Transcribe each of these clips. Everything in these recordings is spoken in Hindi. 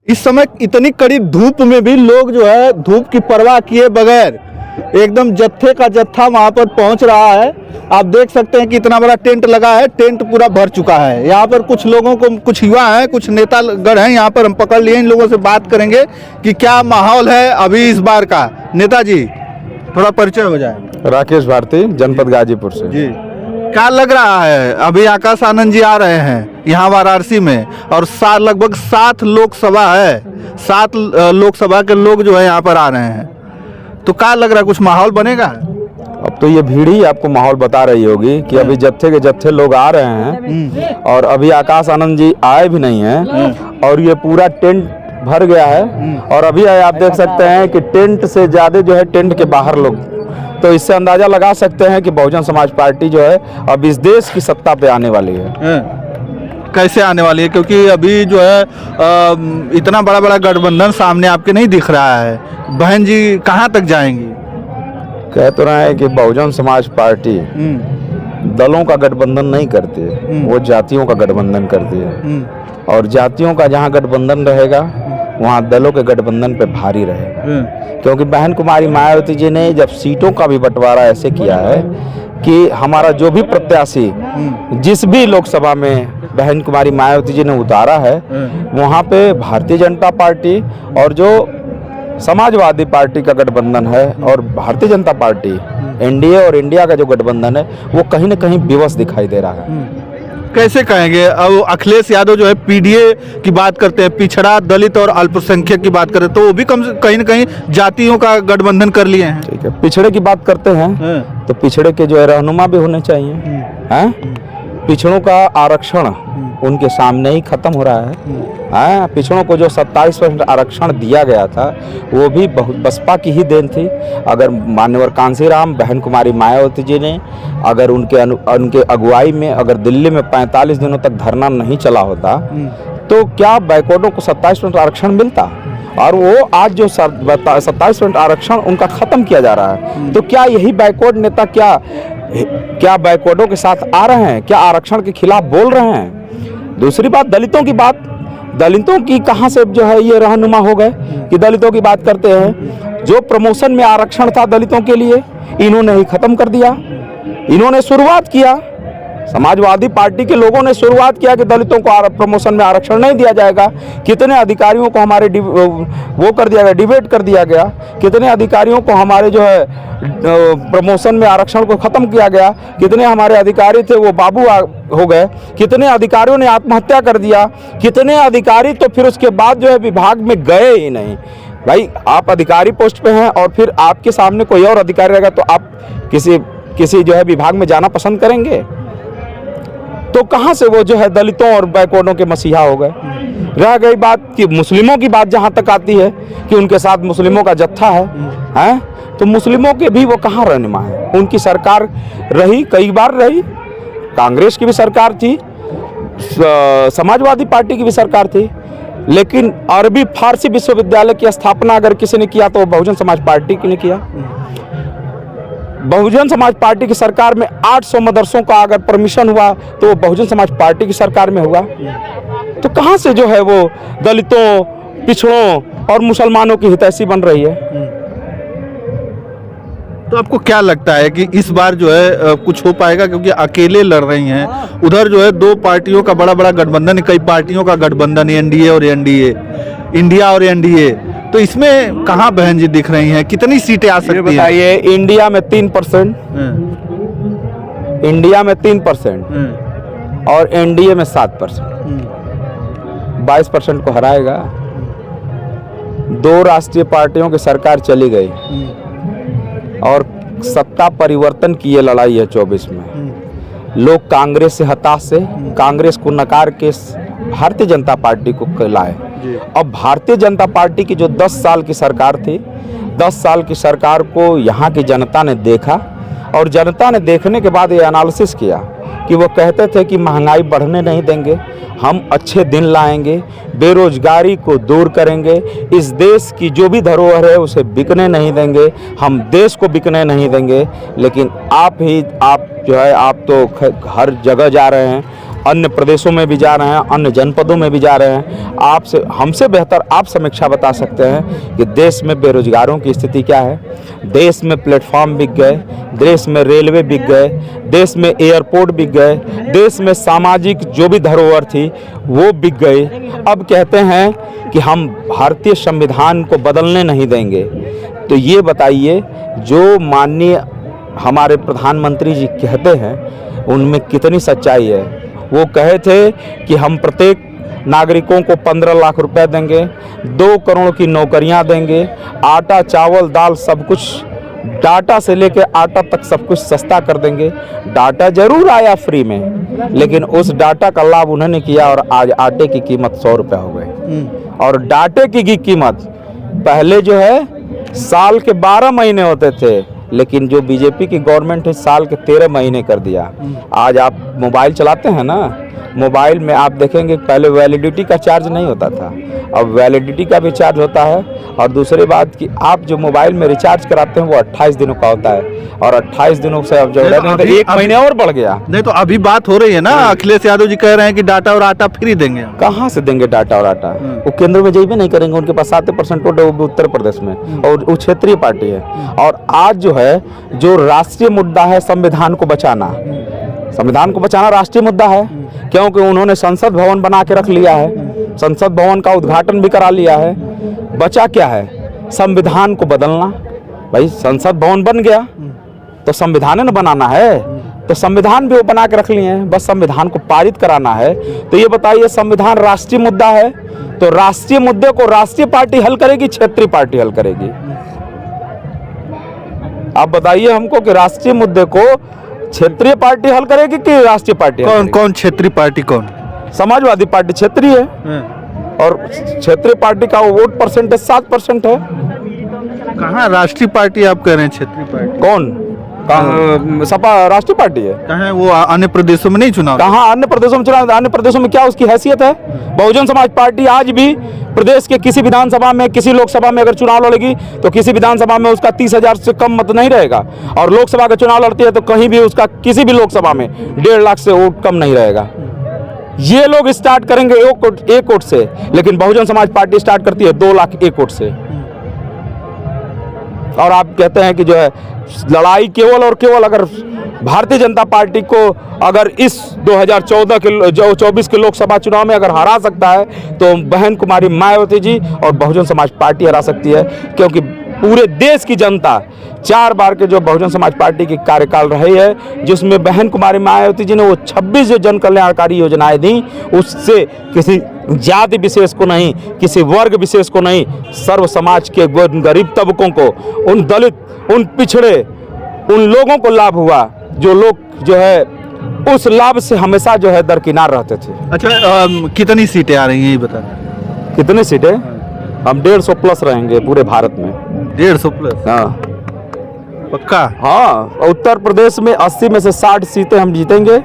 इस समय इतनी कड़ी धूप में भी लोग जो है धूप की परवाह किए बगैर एकदम जत्थे का जत्था वहां पर पहुंच रहा है। आप देख सकते हैं कि इतना बड़ा टेंट लगा है, टेंट पूरा भर चुका है। यहाँ पर कुछ लोगों को, कुछ युवा हैं, कुछ नेतागण हैं, यहाँ पर हम पकड़ लिए। इन लोगों से बात करेंगे कि क्या माहौल है अभी इस बार का। नेताजी थोड़ा परिचय हो जाए। राकेश भारती, जनपद गाजीपुर से जी, क्या लग रहा है अभी आकाश आनंद जी आ रहे हैं यहाँ वाराणसी में और लगभग 7 लोकसभा है, 7 लोकसभा के लोग जो है यहाँ पर आ रहे हैं, तो क्या लग रहा है कुछ माहौल बनेगा? अब तो ये भीड़ ही आपको माहौल बता रही होगी कि अभी जत्थे के जत्थे लोग आ रहे हैं और अभी आकाश आनंद जी आए भी नहीं हैं और ये पूरा टेंट भर गया है। और अभी आप देख सकते हैं कि टेंट से ज्यादा जो है टेंट के बाहर लोग, तो इससे अंदाजा लगा सकते हैं कि बहुजन समाज पार्टी जो है अब इस देश की सत्ता पे आने वाली है। कैसे आने वाली है? क्योंकि अभी जो है इतना बड़ा बड़ा गठबंधन सामने आपके नहीं दिख रहा है। बहन जी कहाँ तक जाएंगी? कह तो रहे हैं कि बहुजन समाज पार्टी दलों का गठबंधन नहीं करती है, वो जातियों का गठबंधन करती है और जातियों का जहाँ गठबंधन रहेगा वहाँ दलों के गठबंधन पे भारी रहेगा। क्योंकि बहन कुमारी मायावती जी ने जब सीटों का भी बंटवारा ऐसे किया है कि हमारा जो भी प्रत्याशी जिस भी लोकसभा में बहन कुमारी मायावती जी ने उतारा है वहाँ पे भारतीय जनता पार्टी और जो समाजवादी पार्टी का गठबंधन है और भारतीय जनता पार्टी एनडीए और इंडिया का जो गठबंधन है वो कहीं न कहीं विवश दिखाई दे रहा है। कैसे कहेंगे? अब अखिलेश यादव जो है पीडीए की बात करते हैं, पिछड़ा दलित और अल्पसंख्यक की बात करते हैं, तो वो भी कहीं न कहीं जातियों का गठबंधन कर लिए हैं। ठीक है, पिछड़े की बात करते हैं तो पिछड़े के जो है रहनुमा भी होने चाहिए हैं। पिछड़ों का आरक्षण उनके सामने ही खत्म हो रहा है। पिछड़ों को जो 27% आरक्षण दिया गया था वो भी बसपा की ही देन थी। अगर मान्यवर कांसीराम बहन कुमारी मायावती जी ने अगर उनके अगुवाई में अगर दिल्ली में 45 दिनों तक धरना नहीं चला होता तो क्या बैकवर्डों को 27% आरक्षण मिलता? और वो आज जो 27% आरक्षण उनका खत्म किया जा रहा है, तो क्या यही बैकवर्ड नेता क्या बैकवर्डों के साथ आ रहे हैं? क्या आरक्षण के खिलाफ बोल रहे हैं? दूसरी बात, दलितों की कहां से जो है ये रहनुमा हो गए कि दलितों की बात करते हैं। जो प्रमोशन में आरक्षण था दलितों के लिए इन्होंने ही खत्म कर दिया। इन्होंने शुरुआत किया, समाजवादी पार्टी के लोगों ने शुरुआत किया कि दलितों को प्रमोशन में आरक्षण नहीं दिया जाएगा। कितने अधिकारियों को हमारे वो कर दिया गया, डिबेट कर दिया गया। कितने अधिकारियों को हमारे जो है प्रमोशन में आरक्षण को खत्म किया गया। कितने हमारे अधिकारी थे वो बाबू हो गए। कितने अधिकारियों ने आत्महत्या कर दिया। कितने अधिकारी तो फिर उसके बाद जो है विभाग में गए ही नहीं। भाई, आप अधिकारी पोस्ट पे हैं और फिर आपके सामने कोई और अधिकारी रहेगा तो आप किसी जो है विभाग में जाना पसंद करेंगे? तो कहां से वो जो है दलितों और बैकवर्डों के मसीहा हो गए। रह गई बात कि मुस्लिमों की बात जहां तक आती है कि उनके साथ मुस्लिमों का जत्था है, तो मुस्लिमों के भी वो कहां रहनुमा है? उनकी सरकार रही, कई बार रही, कांग्रेस की भी सरकार थी, समाजवादी पार्टी की भी सरकार थी, लेकिन अरबी फारसी विश्वविद्यालय की स्थापना अगर किसी ने किया तो वो बहुजन समाज पार्टी ने किया। बहुजन समाज पार्टी की सरकार में 800 मदरसों का अगर परमिशन हुआ तो वो बहुजन समाज पार्टी की सरकार में हुआ। तो कहां से जो है वो दलितों, पिछड़ों और मुसलमानों की हितैषी बन रही है? तो आपको क्या लगता है कि इस बार जो है कुछ हो पाएगा? क्योंकि अकेले लड़ रही हैं, उधर जो है 2 पार्टियों का बड़ा बड़ा गठबंधन, कई पार्टियों का गठबंधन, एनडीए और एनडीए, इंडिया और एनडीए, तो इसमें कहां बहन जी दिख रही हैं? कितनी सीटें आ सकती हैं? बताइए। इंडिया में 3%, इंडिया में 3% और एनडीए में 7%, 22% को हराएगा। 2 राष्ट्रीय पार्टियों की सरकार चली गई और सत्ता परिवर्तन की ये लड़ाई है 24 में। लोग कांग्रेस से हताश से कांग्रेस को नकार के भारतीय जनता पार्टी को लाए। अब भारतीय जनता पार्टी की जो 10 साल की सरकार थी, 10 साल की सरकार को यहाँ की जनता ने देखा और जनता ने देखने के बाद ये एनालिसिस किया कि वो कहते थे कि महंगाई बढ़ने नहीं देंगे, हम अच्छे दिन लाएंगे, बेरोजगारी को दूर करेंगे, इस देश की जो भी धरोहर है उसे बिकने नहीं देंगे, हम देश को बिकने नहीं देंगे। लेकिन आप जो है आप तो हर जगह जा रहे हैं, अन्य प्रदेशों में भी जा रहे हैं, अन्य जनपदों में भी जा रहे हैं। आपसे हमसे बेहतर आप समीक्षा बता सकते हैं कि देश में बेरोजगारों की स्थिति क्या है। देश में प्लेटफॉर्म बिक गए, देश में रेलवे बिक गए, देश में एयरपोर्ट बिक गए, देश में सामाजिक जो भी धरोहर थी वो बिक गई। अब कहते हैं कि हम भारतीय संविधान को बदलने नहीं देंगे। तो ये बताइए, जो माननीय हमारे प्रधानमंत्री जी कहते हैं उनमें कितनी सच्चाई है। वो कहे थे कि हम प्रत्येक नागरिकों को 15 लाख रुपए देंगे, 2 करोड़ की नौकरियां देंगे, आटा चावल दाल सब कुछ, डाटा से लेके आटा तक सब कुछ सस्ता कर देंगे। डाटा जरूर आया फ्री में, लेकिन उस डाटा का लाभ उन्होंने किया और आज आटे की कीमत 100 रुपये हो गई। और डाटे की कीमत पहले जो है साल के 12 महीने होते थे, लेकिन जो बीजेपी की गवर्नमेंट है साल के 13 महीने कर दिया। आज आप मोबाइल चलाते हैं ना, मोबाइल में आप देखेंगे पहले वैलिडिटी का चार्ज नहीं होता था, अब वैलिडिटी का भी चार्ज होता है। और दूसरी बात कि आप जो मोबाइल में रिचार्ज कराते हैं वो 28 दिनों का होता है, और 28 दिनों से अब जो है तो 1 महीने और बढ़ गया। नहीं तो अभी बात हो रही है ना, अखिलेश यादव जी कह रहे हैं कि डाटा और आटा फ्री देंगे। कहाँ से देंगे डाटा और आटा? वो केंद्र में जाइए नहीं करेंगे, उनके पास 7% वोट है, वो भी उत्तर प्रदेश में, और वो क्षेत्रीय पार्टी है। और आज जो है जो राष्ट्रीय मुद्दा है संविधान को बचाना, संविधान को बचाना राष्ट्रीय मुद्दा है, क्योंकि उन्होंने संसद भवन बना के रख लिया है, संसद भवन का उद्घाटन भी करा लिया है। बचा क्या है? संविधान को बदलना। भाई संसद भवन बन गया तो संविधान न बनाना है, तो संविधान भी वो बना के रख लिए हैं, बस संविधान को पारित कराना है। तो ये बताइए, संविधान राष्ट्रीय मुद्दा है तो राष्ट्रीय मुद्दे को राष्ट्रीय पार्टी हल करेगी, क्षेत्रीय पार्टी हल करेगी? आप बताइए हमको कि राष्ट्रीय मुद्दे को क्षेत्रीय पार्टी हल करेगी कि राष्ट्रीय पार्टी? कौन क्षेत्रीय पार्टी? कौन? समाजवादी पार्टी क्षेत्रीय है, और क्षेत्रीय पार्टी का वोट परसेंटेज 7% है। कहाँ राष्ट्रीय पार्टी आप कह रहे हैं क्षेत्रीय पार्टी? कौन? कहाँ सपा राष्ट्रीय पार्टी है? कहाँ वो अन्य प्रदेशों में नहीं चुनाव? कहाँ अन्य प्रदेशों में चुनाव? अन्य प्रदेशों में क्या उसकी हैसियत है? बहुजन समाज पार्टी आज भी प्रदेश के किसी विधानसभा में, किसी लोकसभा में अगर चुनाव लड़ेगी तो किसी विधानसभा में उसका 30,000 से कम मत नहीं रहेगा, और लोकसभा का चुनाव लड़ती है तो कहीं भी उसका किसी भी लोकसभा में 1.5 लाख से वोट कम नहीं रहेगा। ये लोग स्टार्ट करेंगे 1 वोट से, लेकिन बहुजन समाज पार्टी स्टार्ट करती है 2 लाख 1 वोट से। और आप कहते हैं कि जो है लड़ाई केवल और केवल अगर भारतीय जनता पार्टी को अगर इस 2024 के लोकसभा चुनाव में अगर हरा सकता है तो बहन कुमारी मायावती जी और बहुजन समाज पार्टी हरा सकती है, क्योंकि पूरे देश की जनता 4 बार के जो बहुजन समाज पार्टी की कार्यकाल रही है, जिसमें बहन कुमारी मायावती जी ने वो 26 जो जन कल्याणकारी योजनाएं दी, उससे किसी जाति विशेष को नहीं, किसी वर्ग विशेष को नहीं, सर्व समाज के गरीब तबकों को, उन दलित, उन पिछड़े, उन लोगों को लाभ हुआ, जो लोग जो है उस लाभ से हमेशा जो है दरकिनार रहते थे। अच्छा, कितनी सीटें आ रही हैं ये बता? कितनी सीटें? हम 150 प्लस रहेंगे पूरे भारत में। 150 प्लस? हाँ पक्का? हाँ, उत्तर प्रदेश में 80 में से 60 सीटें हम जीतेंगे।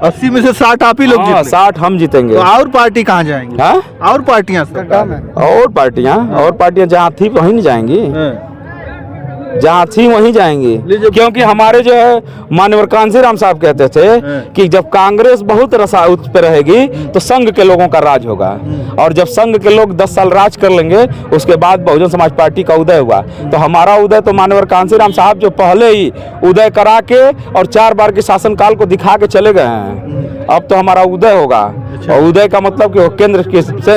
80 में से 60 आप ही लोग जीतेंगे? 60 हम जीतेंगे। तो और पार्टी कहाँ जाएंगी? हाँ? और पार्टियां? और पार्टियां जहाँ थी वहीं नहीं जाएंगी, जहाँ थी वहीं जाएंगी, क्योंकि हमारे जो है माननीय कांशीराम साहब कहते थे कि जब कांग्रेस बहुत रसाउत पे रहेगी तो संघ के लोगों का राज होगा, और जब संघ के लोग 10 साल राज कर लेंगे उसके बाद बहुजन समाज पार्टी का उदय हुआ। तो हमारा उदय तो माननीय कांशीराम साहब जो पहले ही उदय करा के और 4 बार के शासनकाल को दिखा के चले गए हैं, अब तो हमारा उदय होगा। और उदय का मतलब कि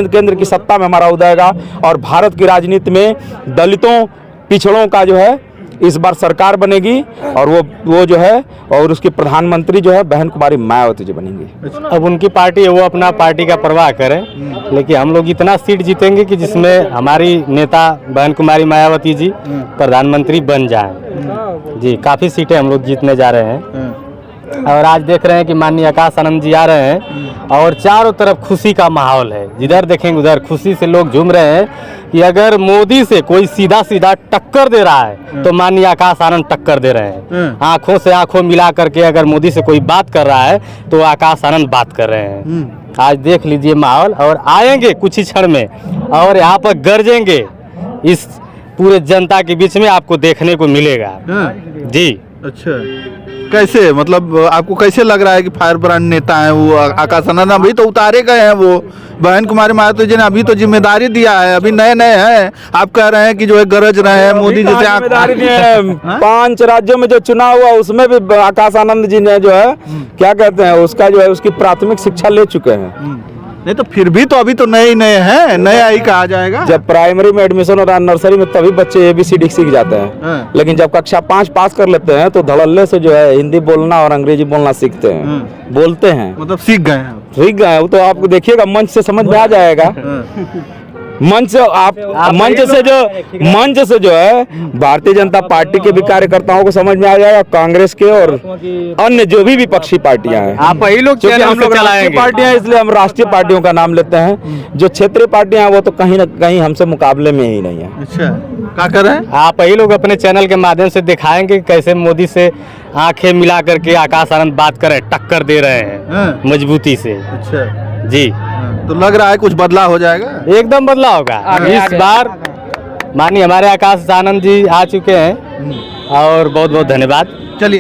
केंद्र की सत्ता में हमारा उदय होगा, और भारत की राजनीति में दलितों पिछड़ों का जो है इस बार सरकार बनेगी, और वो जो है और उसकी प्रधानमंत्री जो है बहन कुमारी मायावती जी बनेंगी। अब उनकी पार्टी है, वो अपना पार्टी का परवाह करें, लेकिन हम लोग इतना सीट जीतेंगे कि जिसमें हमारी नेता बहन कुमारी मायावती जी प्रधानमंत्री बन जाएं। जी, काफ़ी सीटें हम लोग जीतने जा रहे हैं। और आज देख रहे हैं कि माननीय आकाश आनंद जी आ रहे हैं और चारों तरफ खुशी का माहौल है, जिधर देखेंगे उधर खुशी से लोग झूम रहे हैं कि अगर मोदी से कोई सीधा सीधा टक्कर दे रहा है तो माननीय आकाश आनंद टक्कर दे रहे हैं। आंखों से आंखों मिला करके अगर मोदी से कोई बात कर रहा है तो आकाश आनंद बात कर रहे हैं। आज देख लीजिए माहौल, और आएंगे कुछ ही क्षण में और यहाँ पर गरजेंगे, इस पूरे जनता के बीच में आपको देखने को मिलेगा। जी अच्छा, कैसे, मतलब आपको कैसे लग रहा है कि फायर ब्रांड नेता है वो आकाश आनंद? अभी तो उतारे गए हैं वो, बहन कुमारी मायावती जी ने अभी तो जिम्मेदारी दिया है, अभी नए नए हैं, आप कह रहे हैं कि जो है गरज रहे हैं मोदी जैसे जिम्मेदारी नहीं है। 5 राज्यों में जो चुनाव हुआ उसमें भी आकाश आनंद जी ने जो है क्या कहते हैं उसका जो है उसकी प्राथमिक शिक्षा ले चुके हैं। नहीं तो फिर भी तो अभी तो नए नए हैं, नया ही कहा जाएगा। जब प्राइमरी में एडमिशन हो रहा है नर्सरी में तभी बच्चे ABCD सीख जाते हैं, हाँ। लेकिन जब कक्षा 5 पास कर लेते हैं तो धड़ल्ले से जो है हिंदी बोलना और अंग्रेजी बोलना सीखते हैं, बोलते हैं, मतलब सीख गए हैं। सीख गए। वो तो आपको देखिएगा मंच से समझ में आ जाएगा। मंच से जो है भारतीय जनता पार्टी के भी कार्यकर्ताओं को समझ में आ जाएगा, कांग्रेस के और अन्य जो भी विपक्षी पार्टियां हैं। आप वही लोग क्योंकि चैनल हम से लोग राष्ट्रीय चलाएंगे। पार्टियां हैं इसलिए हम राष्ट्रीय पार्टियों का नाम लेते हैं। जो क्षेत्रीय पार्टियां हैं वो तो कहीं ना कहीं हमसे मुकाबले में ही नहीं है। अच्छा, क्या कर रहे हैं? आप वही लोग अपने चैनल के माध्यम से दिखाएंगे कैसे मोदी से आंखें मिला करके आकाश आनंद बात कर रहे हैं, टक्कर दे रहे हैं मजबूती से। अच्छा जी, तो लग रहा है कुछ बदलाव हो जाएगा। एकदम बदलाव होगा इस बार। माननीय हमारे आकाश आनंद जी आ चुके हैं और बहुत बहुत धन्यवाद। चलिए।